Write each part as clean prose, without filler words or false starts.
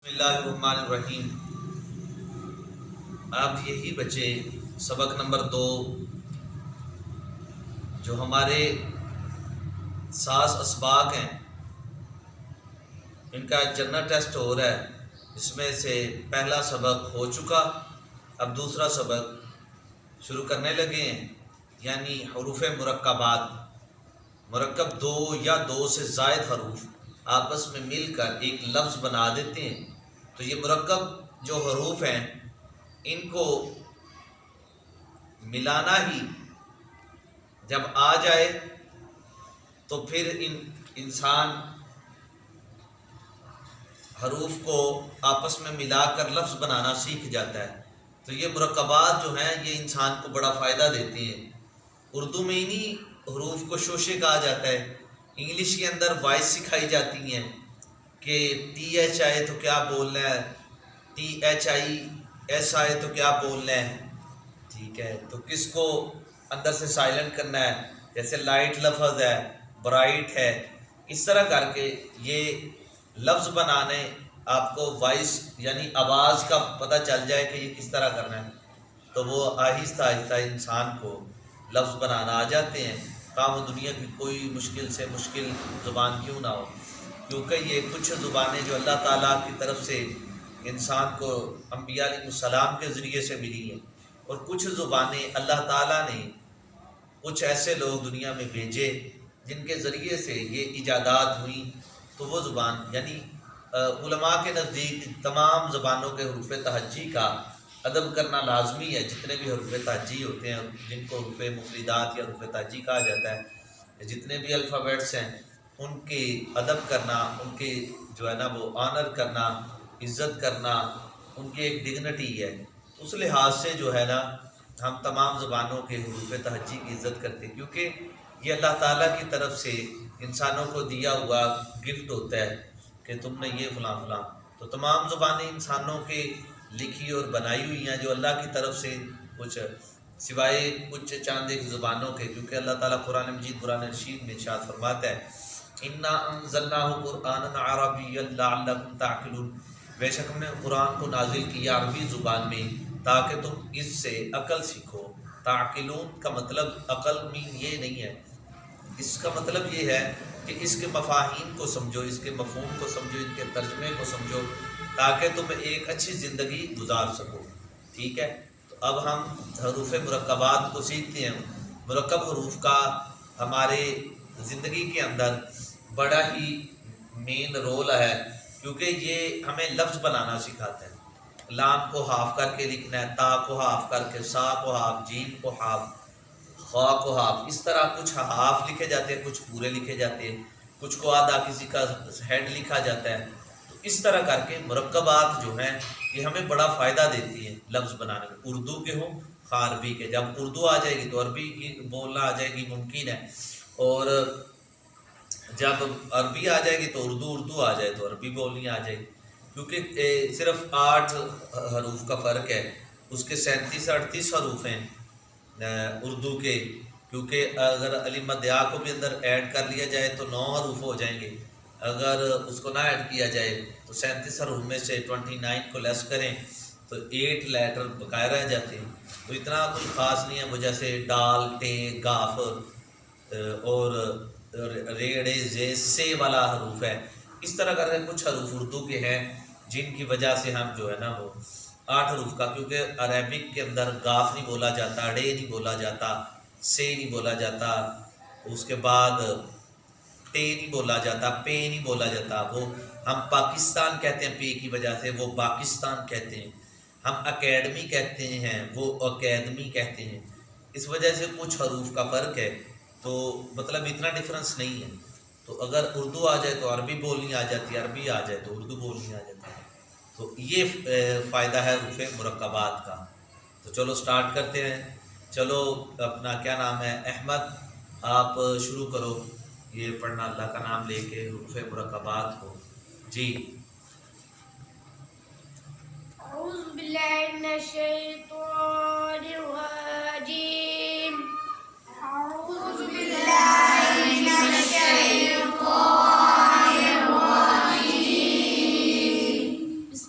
بسم اللہ الرحمن الرحیم۔ آپ یہی بچے سبق نمبر 2 جو ہمارے ساز اسباق ہیں ان کا جنرل ٹیسٹ ہو رہا ہے، اس میں سے پہلا سبق ہو چکا، اب دوسرا سبق شروع کرنے لگے ہیں، یعنی حروف مرکبات۔ مرکب 2 یا 2 سے زائد حروف آپس میں مل کر ایک لفظ بنا دیتے ہیں، تو یہ مرکب جو حروف ہیں ان کو ملانا ہی جب آ جائے تو پھر انسان حروف کو آپس میں ملا کر لفظ بنانا سیکھ جاتا ہے۔ تو یہ مرکبات جو ہیں یہ انسان کو بڑا فائدہ دیتی ہیں۔ اردو میں انہی حروف کو شوشے کہا جاتا ہے، انگلش کے اندر وائس سکھائی جاتی ہیں کہ ٹی ایچ آئے تو کیا بولنا ہے، ٹی ایچ آئی ایس آئے تو کیا بولنا ہے، ٹھیک ہے، تو کس کو اندر سے سائلنٹ کرنا ہے، جیسے لائٹ لفظ ہے، برائٹ ہے، اس طرح کر کے یہ لفظ بنانے آپ کو وائس یعنی آواز کا پتہ چل جائے کہ یہ کس طرح کرنا ہے، تو وہ آہستہ آہستہ انسان کو لفظ بنانا آ جاتے ہیں، خواہ وہ دنیا کی کوئی مشکل سے مشکل زبان کیوں نہ ہو، کیونکہ یہ کچھ زبانیں جو اللہ تعالیٰ کی طرف سے انسان کو انبیاء علیہ السلام کے ذریعے سے ملی ہیں، اور کچھ زبانیں اللہ تعالیٰ نے کچھ ایسے لوگ دنیا میں بھیجے جن کے ذریعے سے یہ ایجادات ہوئیں، تو وہ زبان یعنی علماء کے نزدیک تمام زبانوں کے حروف تہجی کا ادب کرنا لازمی ہے۔ جتنے بھی حروف تہجی ہوتے ہیں جن کو حروف مفردات یا حروف تہجی کہا جاتا ہے، جتنے بھی الفابیٹس ہیں ان کے ادب کرنا، ان کے جو ہے نا وہ آنر کرنا، عزت کرنا، ان کی ایک ڈگنیٹی ہے۔ اس لحاظ سے جو ہے نا ہم تمام زبانوں کے حروف تہجی کی عزت کرتے ہیں، کیونکہ یہ اللہ تعالیٰ کی طرف سے انسانوں کو دیا ہوا گفٹ ہوتا ہے کہ تم نے یہ فلاں فلاں، تو تمام زبانیں انسانوں کے لکھی اور بنائی ہوئی ہیں جو اللہ کی طرف سے، کچھ سوائے کچھ چاند ایک زبانوں کے، کیونکہ اللہ تعالیٰ قرآن مجید قرآن رشید میں ارشاد فرماتا ہے اِنَّا أَنزَلْنَاهُ قُرْآنًا عَرَبِيًّا لَعَلَّكُمْ تَعْقِلُونَ، بے شک ہم نے قرآن کو نازل کیا عربی زبان میں تاکہ تم اس سے عقل سیکھو۔ تعقلون کا مطلب عقل مین یہ نہیں ہے، اس کا مطلب یہ ہے کہ اس کے مفاہیم کو سمجھو، اس کے مفہوم کو سمجھو، ان کے ترجمے کو سمجھو تاکہ تم ایک اچھی زندگی گزار سکو، ٹھیک ہے۔ تو اب ہم حروف مرکبات کو سیکھتے ہیں۔ مرکب حروف کا ہمارے زندگی کے اندر بڑا ہی مین رول ہے، کیونکہ یہ ہمیں لفظ بنانا سکھاتا ہے۔ لام کو ہاف کر کے لکھنا ہے، تا کو ہاف کر کے، سا کو ہاف، جیم کو ہاف، خا کو ہاف، اس طرح کچھ ہاف لکھے جاتے ہیں، کچھ پورے لکھے جاتے ہیں، کچھ کو آدھا کسی کا ہیڈ لکھا جاتا ہے۔ تو اس طرح کر کے مرکبات جو ہیں یہ ہمیں بڑا فائدہ دیتی ہیں لفظ بنانے میں، اردو کے ہوں خواہ عربی کے۔ جب اردو آ جائے گی تو عربی کی بولنا آ جائے گی، ممکن ہے، اور جب عربی آ جائے گی تو اردو آ جائے تو عربی بولنی آ جائے گی، کیونکہ صرف 8 حروف کا فرق ہے، اس کے 37 سے 38 حروف ہیں اردو کے، کیونکہ اگر الف مد یا کو بھی اندر ایڈ کر لیا جائے تو 9 حروف ہو جائیں گے، اگر اس کو نہ ایڈ کیا جائے تو 37 حروف میں سے 29 کو لیس کریں تو 8 لیٹر بقایا رہ جاتے ہیں، تو اتنا کچھ خاص نہیں ہے، وجہ سے ڈال، ٹے، گاف اور ریڑے، زے، سے والا حروف ہے۔ اس طرح کر کے کچھ حروف اردو کے ہیں جن کی وجہ سے ہم جو ہے نا وہ 8 حروف کا، کیونکہ عربک کے اندر گاف نہیں بولا جاتا، ڈے نہیں بولا جاتا، سے نہیں بولا جاتا، اس کے بعد ٹے نہیں بولا جاتا، پے نہیں بولا جاتا، وہ ہم پاکستان کہتے ہیں پے کی وجہ سے، وہ پاکستان کہتے ہیں، ہم اکیڈمی کہتے ہیں، وہ اکیدمی کہتے ہیں، اس وجہ سے کچھ حروف کا فرق ہے، تو مطلب اتنا ڈفرنس نہیں ہے۔ تو اگر اردو آ جائے تو عربی بولنی آ جاتی ہے، عربی آ جائے تو اردو بولنی آ جاتی ہے، تو یہ فائدہ ہے حروف مرکبات کا۔ تو چلو سٹارٹ کرتے ہیں، چلو اپنا کیا نام ہے، احمد آپ شروع کرو یہ پڑھنا اللہ کا نام لے کے حروف مرکبات کو، جی۔ اعوذ باللہ من الشیطان الرجیم، اعوذ باللہ من الشیطان الرجیم، بسم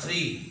3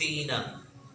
3,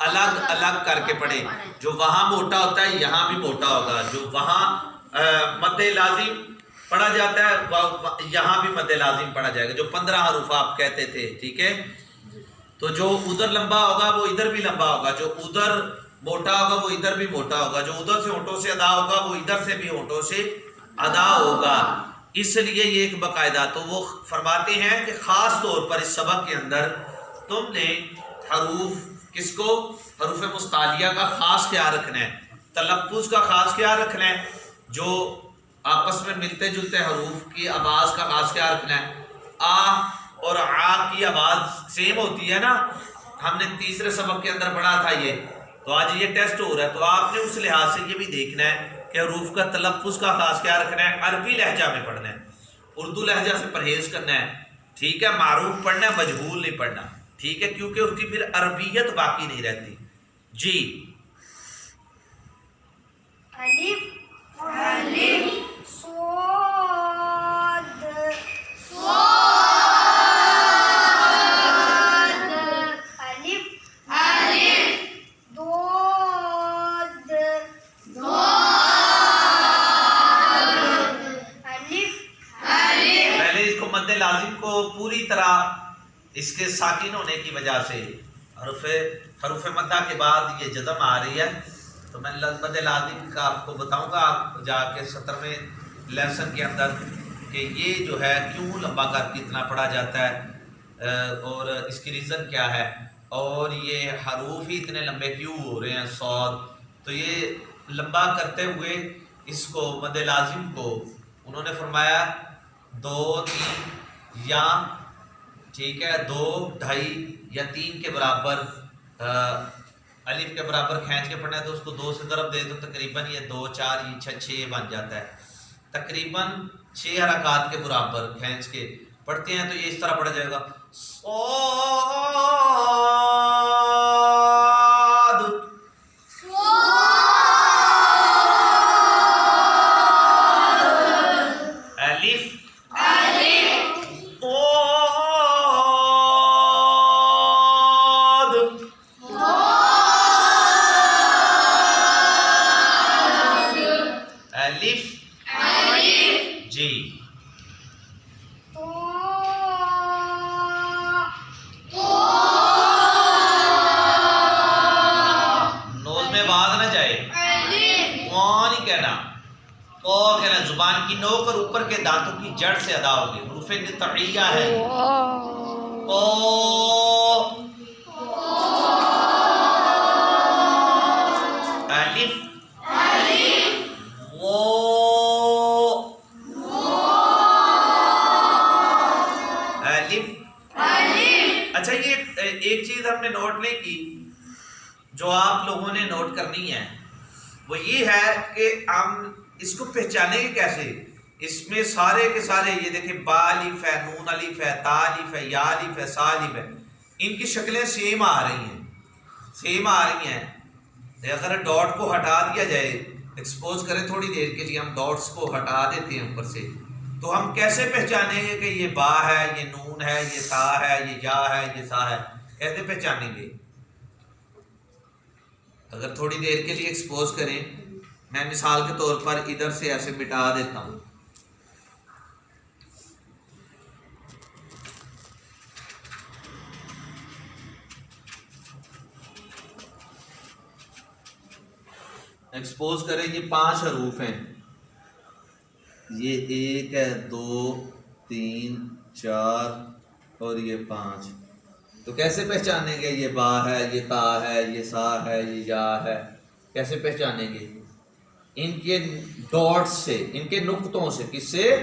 الگ الگ کر کے پڑھیں. جو وہاں موٹا ہوتا ہے یہاں بھی موٹا ہوگا. جو وہاں مد لازم پڑھا جاتا ہے یہاں بھی مد لازم پڑھا جائے گا. جو 15 حروف آپ کہتے تھے, ٹھیک ہے, تو جو ادھر لمبا ہوگا وہ ادھر بھی لمبا ہوگا, جو ادھر موٹا ہوگا وہ ادھر بھی موٹا ہوگا, جو ادھر سے ہونٹوں سے ادا ہوگا وہ ادھر سے بھی ہونٹوں سے ادا ہوگا. اس لیے یہ ایک باقاعدہ. تو وہ فرماتے ہیں کہ خاص طور پر اس سبق کے اندر تم نے حروف کس کو, حروف مستعلیہ کا خاص خیال رکھنا ہے, تلفظ کا خاص خیال رکھنا ہے, جو آپس میں ملتے جلتے حروف کی آواز کا خاص خیال رکھنا ہے. آ اور آ کی آواز سیم ہوتی ہے نا, ہم نے تیسرے سبق کے اندر پڑھا تھا یہ. تو آج یہ ٹیسٹ ہو رہا ہے, تو آپ نے اس لحاظ سے یہ بھی دیکھنا ہے کہ حروف کا تلفظ کا خاص خیال رکھنا ہے. عربی لہجہ میں پڑھنا ہے, اردو لہجہ سے پرہیز کرنا ہے, ٹھیک ہے. معروف پڑھنا ہے, مجہول نہیں پڑھنا, ٹھیک ہے, کیونکہ اس کی پھر عربیت باقی نہیں رہتی. جی الف الف صاد صاد الف الف ضاد ضاد الف الف. پہلے اس کو مد لازم کو پوری طرح اس کے ساکن ہونے کی وجہ سے حروف مدہ کے بعد یہ جزم آ رہی ہے. تو میں مد لازم کا آپ کو بتاؤں گا جا کے 17ویں لیسن کے اندر کہ یہ جو ہے کیوں لمبا کر کے اتنا پڑھا جاتا ہے اور اس کی ریزن کیا ہے, اور یہ حروف ہی اتنے لمبے کیوں ہو رہے ہیں صاد. تو یہ لمبا کرتے ہوئے اس کو مد لازم کو انہوں نے فرمایا 2 3 یا, ٹھیک ہے, 2 2.5 یا 3 کے برابر الف کے برابر کھینچ کے پڑھنا ہے. تو اس کو 2 سے ضرب دے تو تقریباً یہ 2 4 یہ 6 بن جاتا ہے. تقریباً 6 حرکات کے برابر کھینچ کے پڑھتے ہیں. تو یہ اس طرح پڑھا جائے گا زبان کی نوک اور اوپر کے دانتوں کی جڑ سے ادا ہوگی. حروف نطعیہ ہے. الف الف. اچھا, یہ ایک چیز ہم نے نوٹ نہیں کی جو آپ لوگوں نے نوٹ کرنی ہے, وہ یہ ہے کہ ہم اس کو پہچانیں گے کیسے. اس میں سارے کے سارے یہ دیکھیں با الف ہے, نون الف ہے, تا الف ہے, یا الف ہے, سا الف ہے, ان کی شکلیں سیم آ رہی ہیں. اگر ڈاٹ کو ہٹا دیا جائے, ایکسپوز کریں تھوڑی دیر کے لیے, ہم ڈاٹس کو ہٹا دیتے ہیں اوپر سے, تو ہم کیسے پہچانیں گے کہ یہ با ہے, یہ نون ہے, یہ تا ہے, یہ یا ہے, یہ سا ہے, کیسے پہچانیں گے. اگر تھوڑی دیر کے لیے ایکسپوز کریں, میں مثال کے طور پر ادھر سے ایسے مٹا دیتا ہوں. ایکسپوز کریں, یہ 5 حروف ہیں, یہ 1 ہے, 2 3 4 اور یہ 5. تو کیسے پہچانیں گے یہ با ہے, یہ تا ہے, یہ سا ہے, یہ یا ہے, کیسے پہچانیں گے. ان کے ڈاٹس سے, ان کے نقطوں سے. کس سے؟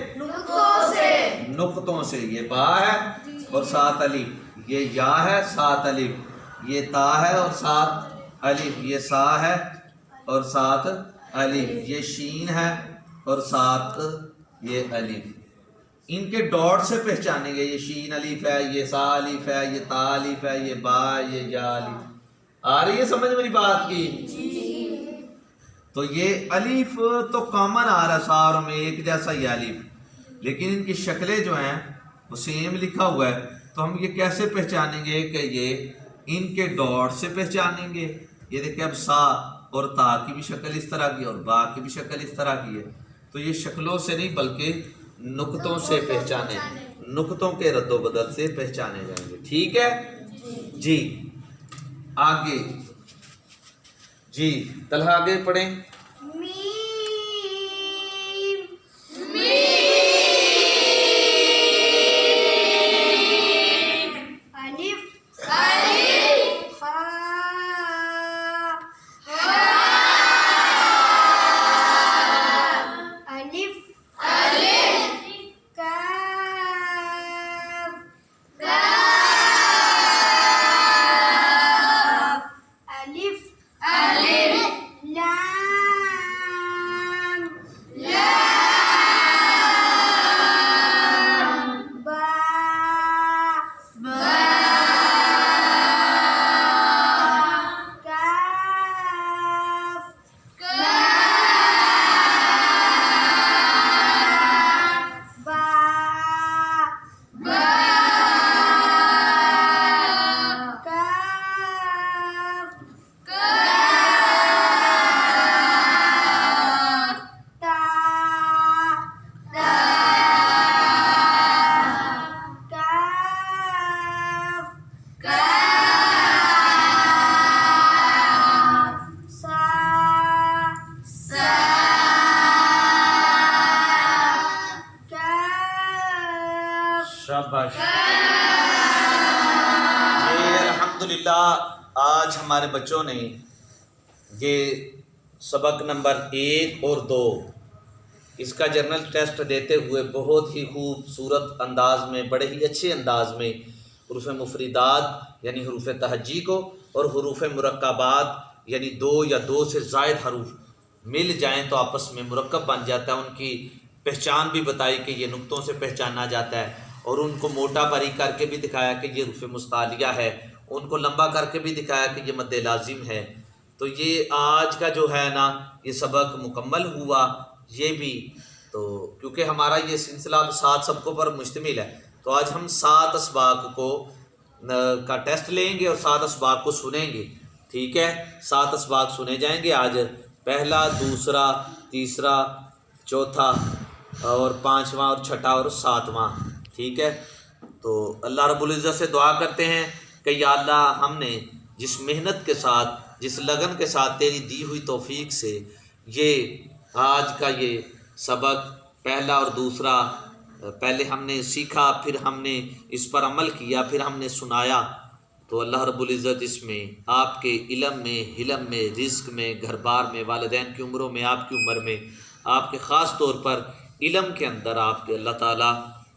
نقطوں سے. یہ با ہے اور 7 الف, یہ یا ہے 7 الف, یہ تا ہے اور 7 الف, یہ سا ہے اور 7 الف, یہ شین ہے اور 7 یہ الف. ان کے ڈاٹ سے پہچانیں گے. یہ شین الف ہے, یہ سا الف ہے, یہ تا الف ہے, یہ با, یہ یا الف. آ رہی ہے سمجھ میری بات کی؟ تو یہ الف تو کامن آ رہا ہے ساروں میں, ایک جیسا یہ الف, لیکن ان کی شکلیں جو ہیں وہ سیم لکھا ہوا ہے. تو ہم یہ کیسے پہچانیں گے کہ یہ ان کے ڈاٹ سے پہچانیں گے. یہ دیکھیں اب سا اور تا کی بھی شکل اس طرح کی ہے اور با کی بھی شکل اس طرح کی ہے. تو یہ شکلوں سے نہیں بلکہ نقطوں سے پہچانے، نقطوں کے رد و بدل سے پہچانے جائیں گے. ٹھیک ہے جی. آگے جی طلحہ آگے پڑھیں. شاباش. یہ الحمدللہ آج ہمارے بچوں نے یہ سبق نمبر 1 اور 2 اس کا جرنل ٹیسٹ دیتے ہوئے بہت ہی خوبصورت انداز میں، بڑے ہی اچھے انداز میں حروف مفردات یعنی حروف تہجی کو اور حروف مرکبات یعنی 2 یا 2 سے زائد حروف مل جائیں تو آپس میں مرکب بن جاتا ہے. ان کی پہچان بھی بتائی کہ یہ نقطوں سے پہچانا جاتا ہے اور ان کو موٹا باریک کر کے بھی دکھایا کہ یہ حروف مستعلیہ ہے، ان کو لمبا کر کے بھی دکھایا کہ یہ مد لازم ہے. تو یہ آج کا جو ہے نا یہ سبق مکمل ہوا. یہ بھی تو کیونکہ ہمارا یہ سلسلہ 7 سبقوں پر مشتمل ہے تو آج ہم 7 اسباق کو کا ٹیسٹ لیں گے اور 7 اسباق کو سنیں گے. ٹھیک ہے 7 اسباق سنے جائیں گے آج، پہلا، دوسرا، تیسرا، چوتھا اور 5واں اور 6واں اور 7واں. ٹھیک ہے تو اللہ رب العزت سے دعا کرتے ہیں کہ یا اللہ ہم نے جس محنت کے ساتھ، جس لگن کے ساتھ تیری دی ہوئی توفیق سے یہ آج کا یہ سبق پہلا اور دوسرا پہلے ہم نے سیکھا، پھر ہم نے اس پر عمل کیا، پھر ہم نے سنایا، تو اللہ رب العزت اس میں آپ کے علم میں، حلم میں، رزق میں، گھر بار میں، والدین کی عمروں میں، آپ کی عمر میں، آپ کے خاص طور پر علم کے اندر آپ کے اللہ تعالیٰ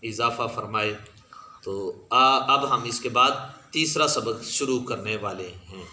اضافہ فرمائے. تو اب ہم اس کے بعد تیسرا سبق شروع کرنے والے ہیں.